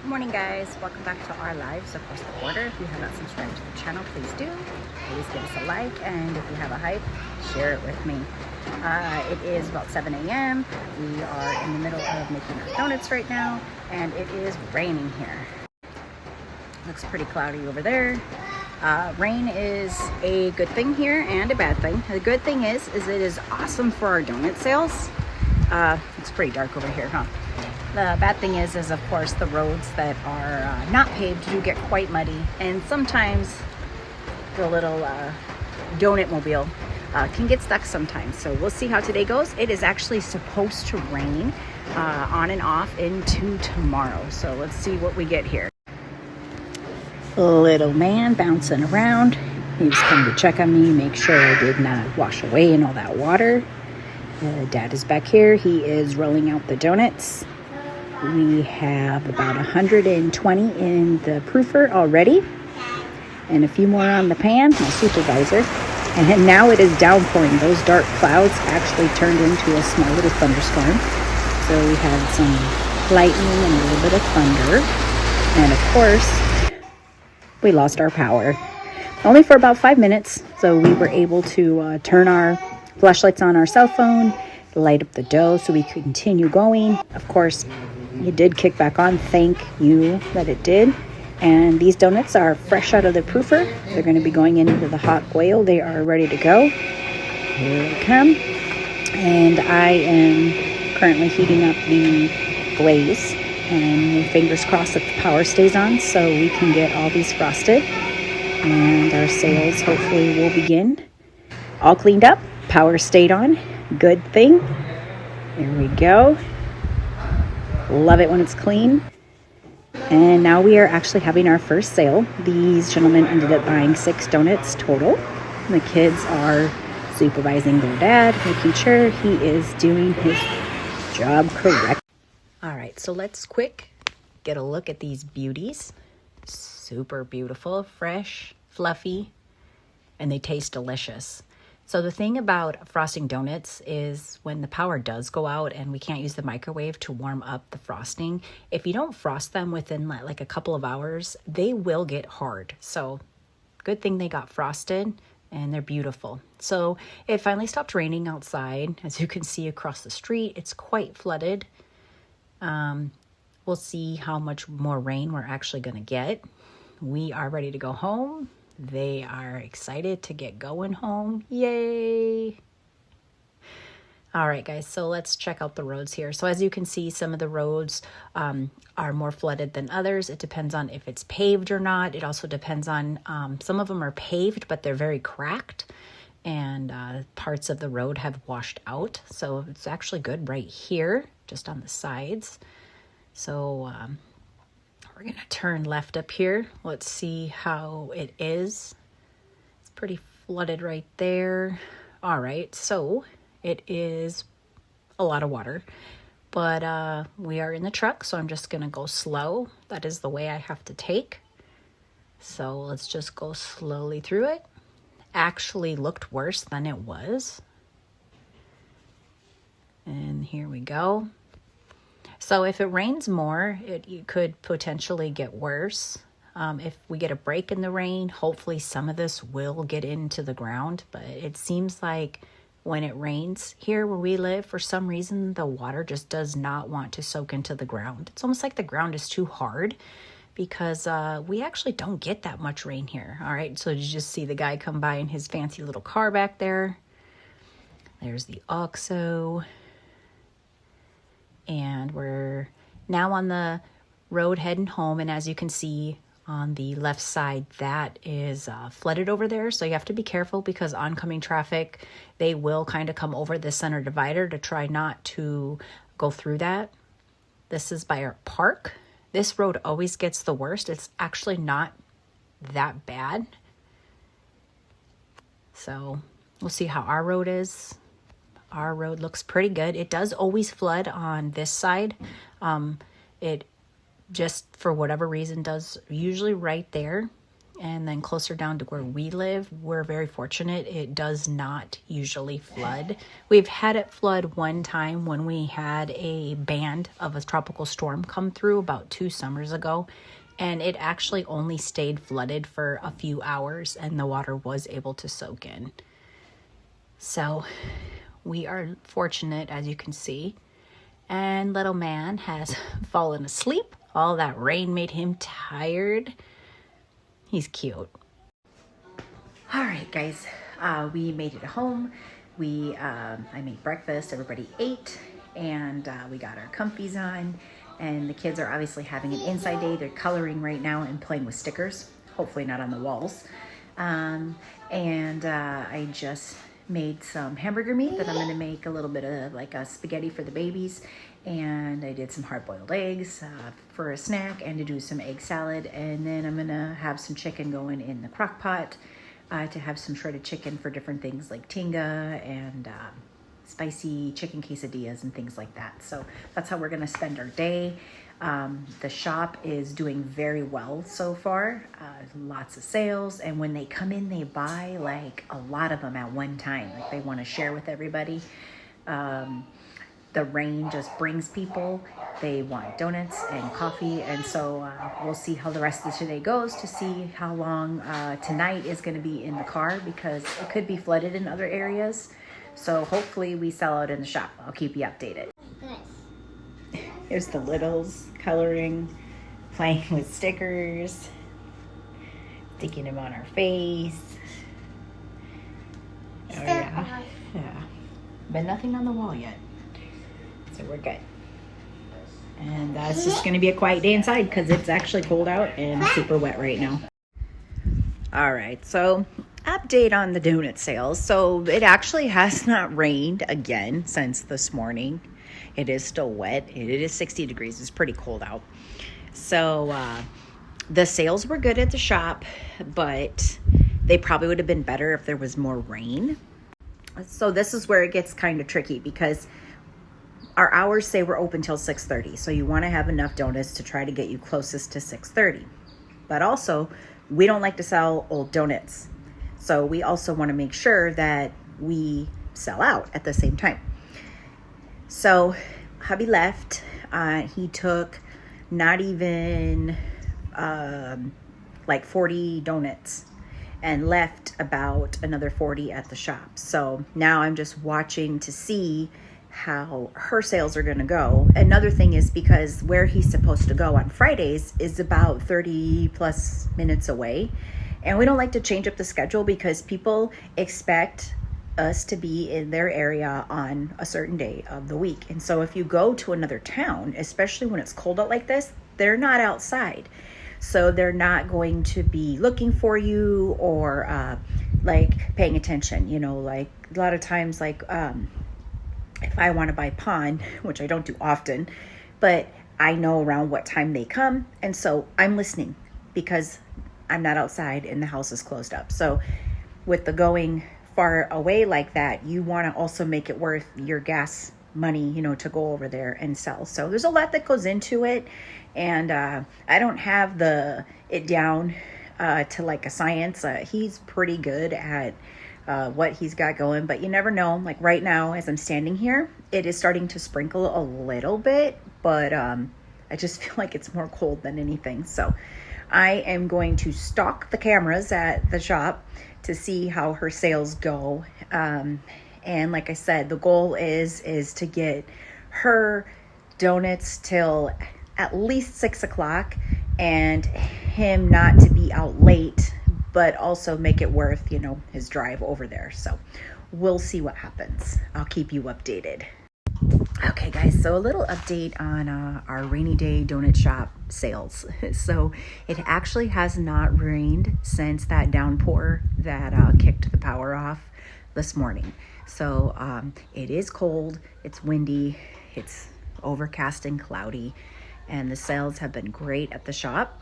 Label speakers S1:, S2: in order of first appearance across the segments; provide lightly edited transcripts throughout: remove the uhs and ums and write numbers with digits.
S1: Good morning, guys. Welcome back to our lives across the border. If you have not subscribed to the channel, please do. Please give us a like, and if you have a hype, share it with me. It is about 7 a.m. We are in the middle of making our donuts right now, and it is raining here. Looks pretty cloudy over there. Rain is a good thing here and a bad thing. The good thing is it is awesome for our donut sales. It's pretty dark over here, huh? The bad thing is of course the roads that are not paved do get quite muddy, and sometimes the little donut mobile can get stuck sometimes. So we'll see how today goes. It is actually supposed to rain on and off into tomorrow. So let's see what we get here. Little man bouncing around. He was coming to check on me, make sure I did not wash away in all that water. Dad is back here. He is rolling out the donuts. We have about 120 in the proofer already, and a few more on the pan, my supervisor. And now it is downpouring. Those dark clouds actually turned into a small little thunderstorm. So we had some lightning and a little bit of thunder. And of course, we lost our power. Only for about 5 minutes. So we were able to turn our flashlights on our cell phone, light up the dough so we could continue going. Of course, it did kick back on. Thank you that it did. And these donuts are fresh out of the proofer. They're going to be going into the hot oil. They are ready to go. Here they come. And I am currently heating up the glaze. And fingers crossed that the power stays on so we can get all these frosted. And our sales hopefully will begin. All cleaned up. Power stayed on. Good thing. There we go. Love it when it's clean. And now we are actually having our first sale. These gentlemen ended up buying 6 donuts total. The kids are supervising their dad, making sure he is doing his job correct. All right, so let's quick get a look at these beauties. Super beautiful, fresh, fluffy, and they taste delicious. So the thing about frosting donuts is when the power does go out and we can't use the microwave to warm up the frosting, if you don't frost them within like a couple of hours, they will get hard. So good thing they got frosted, and they're beautiful. So it finally stopped raining outside. As you can see across the street, it's quite flooded. We'll see how much more rain we're actually going to get. We are ready to go home. They are excited to get going home. Yay! All right, guys, so let's check out the roads here. So as you can see, some of the roads are more flooded than others. It depends on if it's paved or not. It also depends on, some of them are paved, but they're very cracked, and parts of the road have washed out. So it's actually good right here, just on the sides. So we're going to turn left up here. Let's see how it is. It's pretty flooded right there. All right, so it is a lot of water, but we are in the truck, so I'm just going to go slow. That is the way I have to take. So let's just go slowly through it. Actually looked worse than it was. And here we go. So if it rains more, it could potentially get worse. If we get a break in the rain, hopefully some of this will get into the ground. But it seems like when it rains here where we live, for some reason, the water just does not want to soak into the ground. It's almost like the ground is too hard because we actually don't get that much rain here. All right, so you just see the guy come by in his fancy little car back there. There's the OXO. And we're now on the road heading home. And as you can see on the left side, that is flooded over there. So you have to be careful because oncoming traffic, they will kind of come over the center divider to try not to go through that. This is by our park. This road always gets the worst. It's actually not that bad. So we'll see how our road is. Our road looks pretty good. It does always flood on this side. It just, for whatever reason, does usually right there. And then closer down to where we live, we're very fortunate. It does not usually flood. We've had it flood one time when we had a band of a tropical storm come through about 2 summers ago. And it actually only stayed flooded for a few hours and the water was able to soak in. So we are fortunate, as you can see. And little man has fallen asleep. All that rain made him tired. He's cute. All right, guys, we made it home. I made breakfast, everybody ate, and we got our comfies on. And the kids are obviously having an inside day. They're coloring right now and playing with stickers, hopefully not on the walls. I just made some hamburger meat that I'm gonna make a little bit of like a spaghetti for the babies. And I did some hard-boiled eggs for a snack and to do some egg salad. And then I'm gonna have some chicken going in the crock pot to have some shredded chicken for different things like tinga and spicy chicken quesadillas and things like that. So that's how we're gonna spend our day. The shop is doing very well so far. Lots of sales, and when they come in, they buy like a lot of them at one time. Like they want to share with everybody. The rain just brings people. They want donuts and coffee, and so we'll see how the rest of the day goes to see how long tonight is going to be in the car, because it could be flooded in other areas. So hopefully we sell out in the shop. I'll keep you updated. Here's the littles coloring, playing with stickers, sticking them on our face. Oh yeah, yeah. But nothing on the wall yet. So we're good. And it's just gonna be a quiet day inside because it's actually cold out and super wet right now. All right, so update on the donut sales. So it actually has not rained again since this morning. It is still wet. It is 60 degrees. It's pretty cold out. So the sales were good at the shop, but they probably would have been better if there was more rain. So this is where it gets kind of tricky, because our hours say we're open till 6:30. So you want to have enough donuts to try to get you closest to 6:30. But also, we don't like to sell old donuts. So we also want to make sure that we sell out at the same time. So hubby left. He took not even like 40 donuts and left about another 40 at the shop. So now I'm just watching to see how her sales are going to go. Another thing is because where he's supposed to go on Fridays is about 30 plus minutes away. And we don't like to change up the schedule because people expect us to be in their area on a certain day of the week. And so if you go to another town, especially when it's cold out like this, they're not outside. So they're not going to be looking for you or like paying attention, you know, like a lot of times, like if I want to buy pond, which I don't do often, but I know around what time they come. And so I'm listening because I'm not outside and the house is closed up. So with the going far away like that, you want to also make it worth your gas money, you know, to go over there and sell. So there's a lot that goes into it. And I don't have it down to like a science. He's pretty good at what he's got going, but you never know. Like right now, as I'm standing here, it is starting to sprinkle a little bit, but I just feel like it's more cold than anything. So I am going to stalk the cameras at the shop to see how her sales go. And like I said, the goal is to get her donuts till at least 6 o'clock and him not to be out late, but also make it worth, you know, his drive over there. So we'll see what happens. I'll keep you updated. Okay guys, so a little update on our rainy day donut shop sales. So it actually has not rained since that downpour that kicked the power off this morning. So it is cold, it's windy, it's overcast and cloudy, and the sales have been great at the shop.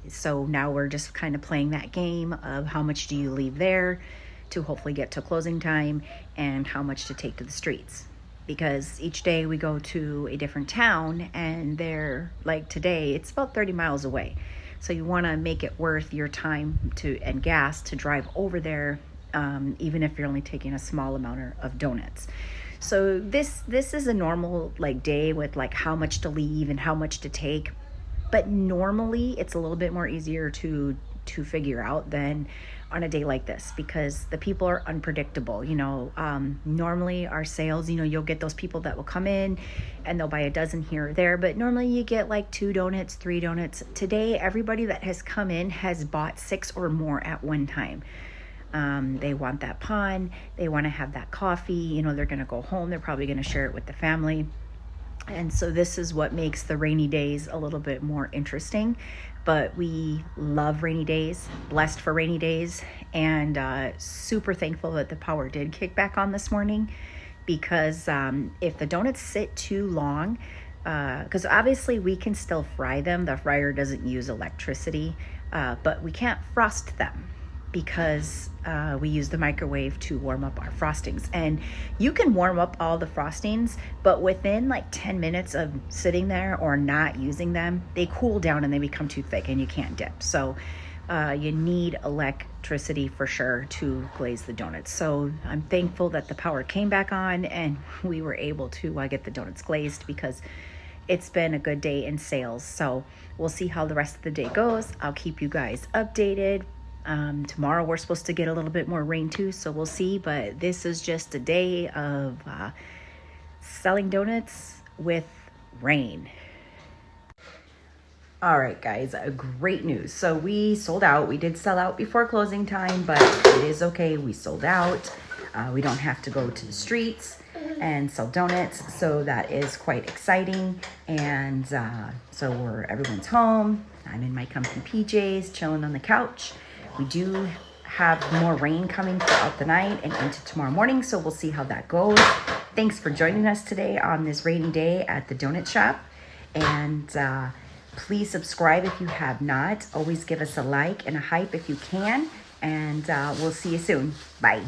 S1: So now we're just kind of playing that game of how much do you leave there to hopefully get to closing time and how much to take to the streets. Because each day we go to a different town, and they're like today, it's about 30 miles away. So you want to make it worth your time and gas to drive over there, even if you're only taking a small amount of donuts. So this is a normal like day with like how much to leave and how much to take. But normally it's a little bit more easier to figure out than on a day like this, because the people are unpredictable. Normally our sales, you'll get those people that will come in and they'll buy a dozen here or there, but normally you get like 2 donuts, 3 donuts. Today, everybody that has come in has bought 6 or more at one time. They want that pon, they want to have that coffee, they're going to go home, they're probably going to share it with the family. And so this is what makes the rainy days a little bit more interesting. But we love rainy days, blessed for rainy days, and super thankful that the power did kick back on this morning, because if the donuts sit too long, because obviously we can still fry them. The fryer doesn't use electricity, but we can't frost them, because we use the microwave to warm up our frostings. And you can warm up all the frostings, but within like 10 minutes of sitting there or not using them, they cool down and they become too thick and you can't dip. So you need electricity for sure to glaze the donuts. So I'm thankful that the power came back on and we were able to get the donuts glazed, because it's been a good day in sales. So we'll see how the rest of the day goes. I'll keep you guys updated. Tomorrow we're supposed to get a little bit more rain too, so we'll see. But this is just a day of selling donuts with rain. All right, guys, great news. So we sold out. We did sell out before closing time, but it is okay. We sold out. We don't have to go to the streets and sell donuts, so that is quite exciting. And so everyone's home. I'm in my comfy PJs, chilling on the couch. We do have more rain coming throughout the night and into tomorrow morning, so we'll see how that goes. Thanks for joining us today on this rainy day at the donut shop. And please subscribe if you have not. Always give us a like and a hype if you can. And we'll see you soon. Bye.